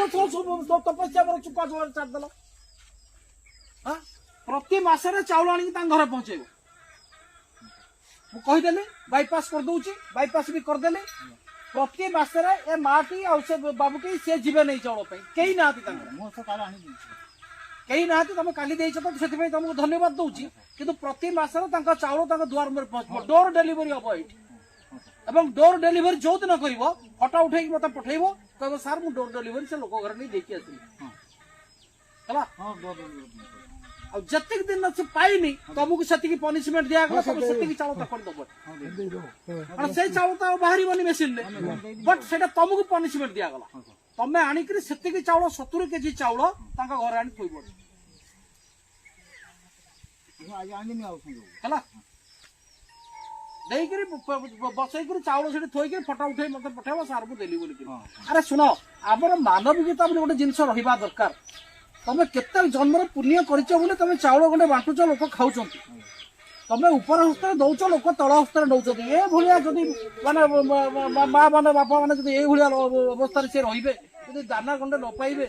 तपस्या चुका जोर छाड़देल प्रति मसरे चाउल आनी घर पहुंचेब मुझेदेली बाईपास कर दौची बाईपास भी करदेली प्रति मसरे ए माटी आ बाबू की सी जीवे नहीं चाउल कई ना कई ना तुम काली तो से तुमको धन्यवाद दूची कि प्रति मसरे चाउल दुआर में पहुंच डोर डेलीवरी हम ये एवं डोर डेलीवरी जो दिन कर फटा उठे मत पठेब कह सार मु डोर डेलीवरी से लोक घर नहीं देखी आसली जति दिन से पाइनी तुमको से पनिशमेंट दिगला तुम से चाउल दब से चाउल तो बाहर मेसीन बट से तुमको पनिशमेंट दिगला तुम आणिक से चाउल 70 केजी चाउल घर आनी थोब बसई चाउल से थोक फटा उठे मत पठेब सार मुझे देली बोल अरे शुण आमर मानविकता गोटे जिनस रहा दरकार तुम केते जन्म पुण्य कर तुम चाउल गंडे बांटुच लोक खाऊ तुम ऊपर हस्तर दौच लोक तल हस्तर दौरान ये भाया जदि माने माँ मैंने बापा मैंने ये अवस्था से रे दाना गंडे न पाइबे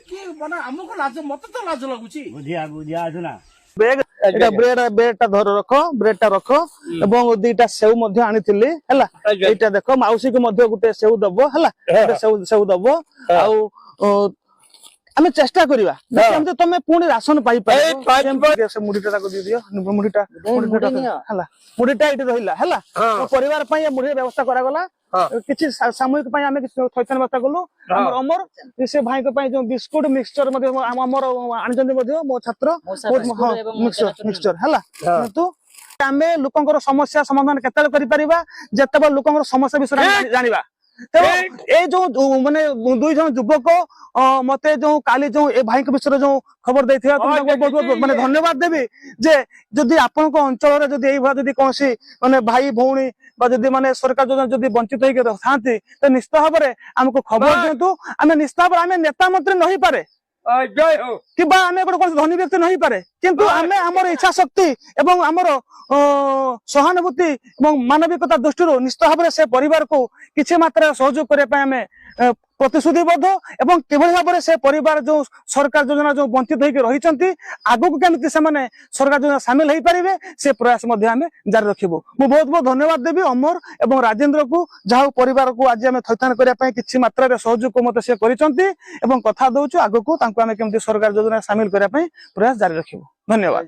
कि माने आमको लाज मत तो लाज लगुच ब्रेड रख ब्रेड रख एवं दुईटा सेव आनी है देख मौसी को गोटे सेव दब है सेव दब आम चेष्टा करवा तुम पुणी राशन पाई मुढ़ीटा मुढ़ीटा मुढ़ीटा ये रहा है परिवार मुढ़ी व्यवस्था करागला किसी सामूहिक थैथान व्यवस्था कलु अमर से भाई जो बिस्कुट मिक्सचर आमर आनी मो छात्र मिक्सचर है तो आम लोक समस्या समाधान केत जिते लोक समस्या विषय जाना ए जो माने दुई जन युवक मते जो काली जो ए भाई के विषय जो खबर देथिया माने धन्यवाद देबी जे जदि आपन को अंचल रे जदि एई जदि कोनसी माने भाई भौणी बा जदि माने सरकार जो जदि वंचित होई के थांती तो निश्चित भाव में हमको खबर देतु आमे निश्चित भाव आमे नेता मंत्री नहीं पारे कि बा आमे कोन धनी व्यक्ति नहीं पारे किंतु आमे हमर इच्छा शक्ति एवं हमर सहानुभूति एवं मानविकता दृष्टि निश्चित भाव में से परिवार को किसी मात्रा सहयोग करने प्रतिश्रुतिबद्ध एवं किभली भाव में से परिवार जो सरकार योजना जो वंचित होकर रही आगू केमती से सरकार योजना सामिल हो पारे से प्रयास जारी रखिबु मु बहुत बहुत धन्यवाद देवी अमर एवं राजेंद्र को जहाँ परिवार को आज आम थैथान करने किसी मात्रा सहयोग को मत से कथा दौचु आगू को केमती सरकार योजना सामिल करने प्रयास जारी रखिबु धन्यवाद।